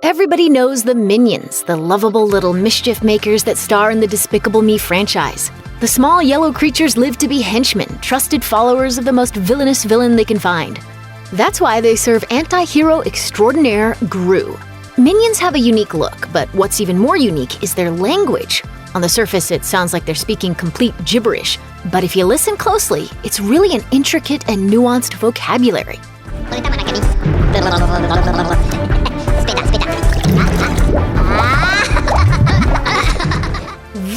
Everybody knows the Minions, the lovable little mischief makers that star in the Despicable Me franchise. The small yellow creatures live to be henchmen, trusted followers of the most villainous villain they can find. That's why they serve anti-hero extraordinaire Gru. Minions have a unique look, but what's even more unique is their language. On the surface, it sounds like they're speaking complete gibberish, but if you listen closely, it's really an intricate and nuanced vocabulary.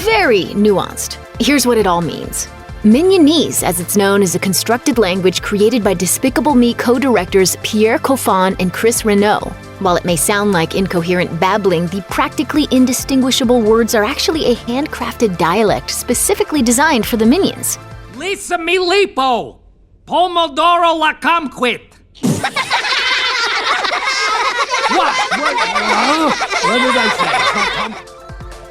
Very nuanced. Here's what it all means. Minionese, as it's known, is a constructed language created by Despicable Me co-directors Pierre Coffin and Chris Renaud. While it may sound like incoherent babbling, the practically indistinguishable words are actually a handcrafted dialect specifically designed for the Minions. Lisa mi lipo! Pomodoro la comquit! What did I say?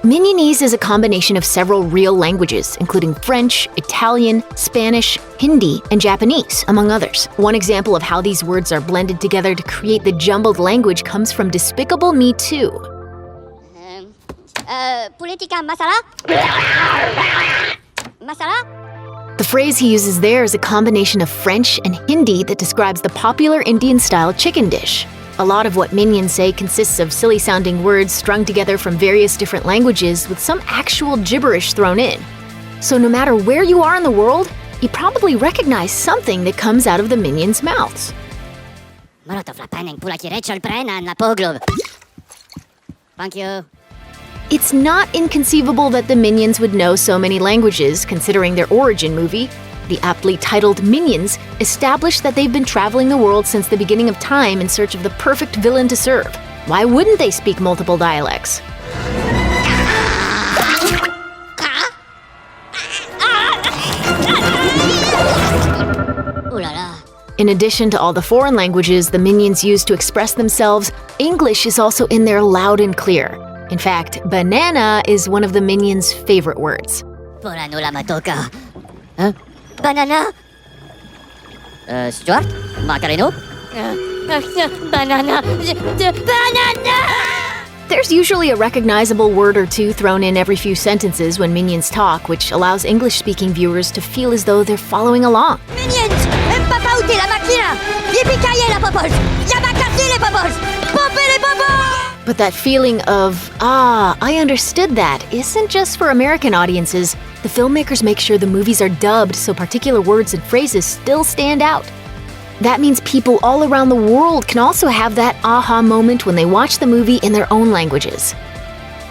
Minionese is a combination of several real languages, including French, Italian, Spanish, Hindi, and Japanese, among others. One example of how these words are blended together to create the jumbled language comes from Despicable Me 2. Politica masala? Masala? The phrase he uses there is a combination of French and Hindi that describes the popular Indian-style chicken dish. A lot of what Minions say consists of silly-sounding words strung together from various different languages with some actual gibberish thrown in. So no matter where you are in the world, you probably recognize something that comes out of the Minions' mouths. Thank you. It's not inconceivable that the Minions would know so many languages, considering their origin movie. The aptly titled Minions established that they've been traveling the world since the beginning of time in search of the perfect villain to serve. Why wouldn't they speak multiple dialects? In addition to all the foreign languages the Minions use to express themselves, English is also in there loud and clear. In fact, banana is one of the Minions' favorite words. Huh? Banana? Stuart? Macareno? Banana! Banana! There's usually a recognizable word or two thrown in every few sentences when Minions talk, which allows English-speaking viewers to feel as though they're following along. Minions! Empapaute la máquina! Yippee-ki-yay la popos! Yamakasi les popos! Pompe les popos! But that feeling of, I understood that, isn't just for American audiences. The filmmakers make sure the movies are dubbed so particular words and phrases still stand out. That means people all around the world can also have that aha moment when they watch the movie in their own languages.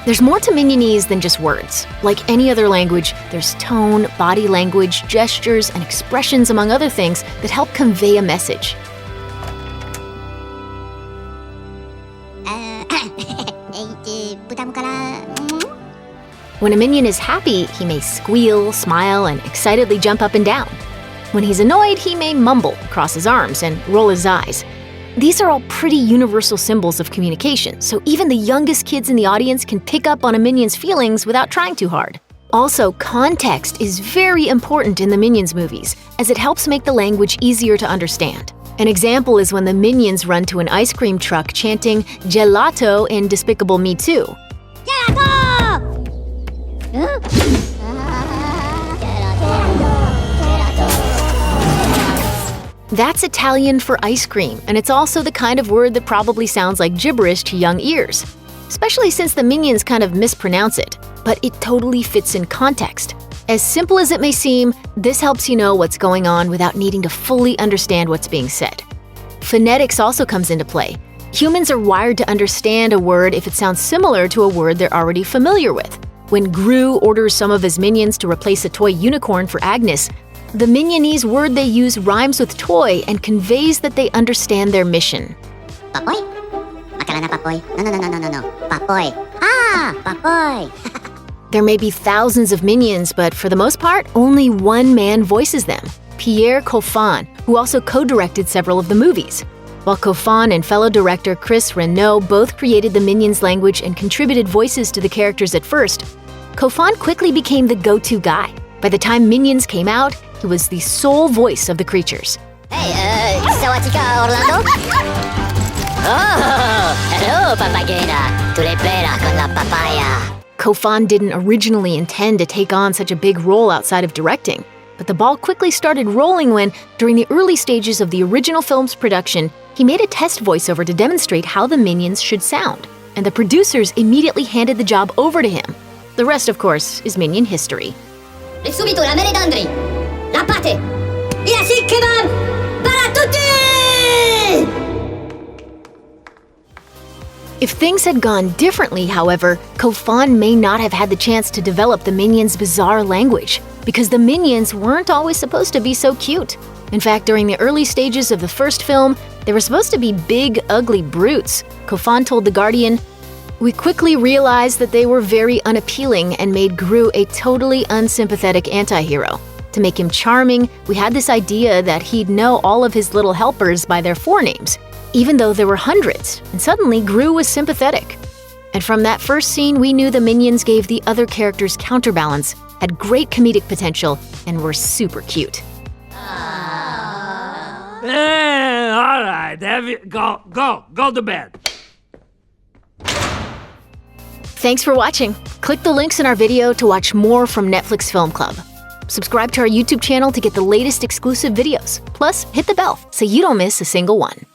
There's more to Minionese than just words. Like any other language, there's tone, body language, gestures, and expressions, among other things, that help convey a message. When a Minion is happy, he may squeal, smile, and excitedly jump up and down. When he's annoyed, he may mumble, cross his arms, and roll his eyes. These are all pretty universal symbols of communication, so even the youngest kids in the audience can pick up on a Minion's feelings without trying too hard. Also, context is very important in the Minions movies, as it helps make the language easier to understand. An example is when the Minions run to an ice cream truck chanting "Gelato" in Despicable Me 2. Gelato! Huh? That's Italian for ice cream, and it's also the kind of word that probably sounds like gibberish to young ears, especially since the Minions kind of mispronounce it, but it totally fits in context. As simple as it may seem, this helps you know what's going on without needing to fully understand what's being said. Phonetics also comes into play. Humans are wired to understand a word if it sounds similar to a word they're already familiar with. When Gru orders some of his Minions to replace a toy unicorn for Agnes, the Minionese word they use rhymes with toy and conveys that they understand their mission. Papoy? Akala na papoy? No. Papoy. Ah! Papoy! There may be thousands of Minions, but for the most part, only one man voices them, Pierre Coffin, who also co-directed several of the movies. While Coffin and fellow director Chris Renaud both created the Minions language and contributed voices to the characters at first, Coffin quickly became the go-to guy. By the time Minions came out, he was the sole voice of the creatures. Hey, Sawatika, Orlando? Oh, hello, papagena. Tu le pera con la papaya. Kofan didn't originally intend to take on such a big role outside of directing, but the ball quickly started rolling when, during the early stages of the original film's production, he made a test voiceover to demonstrate how the Minions should sound, and the producers immediately handed the job over to him. The rest, of course, is Minion history. E subito la meledandri, la pate, e la sic kebab para tutti! If things had gone differently, however, Kofan may not have had the chance to develop the Minions' bizarre language, because the Minions weren't always supposed to be so cute. In fact, during the early stages of the first film, they were supposed to be big, ugly brutes. Kofan told The Guardian, "We quickly realized that they were very unappealing and made Gru a totally unsympathetic anti-hero. To make him charming, we had this idea that he'd know all of his little helpers by their forenames, even though there were hundreds, and suddenly Gru was sympathetic. And from that first scene, we knew the Minions gave the other characters counterbalance, had great comedic potential, and were super cute." All right, go to bed. Thanks for watching. Click the links in our video to watch more from Netflix Film Club. Subscribe to our YouTube channel to get the latest exclusive videos. Plus, hit the bell so you don't miss a single one.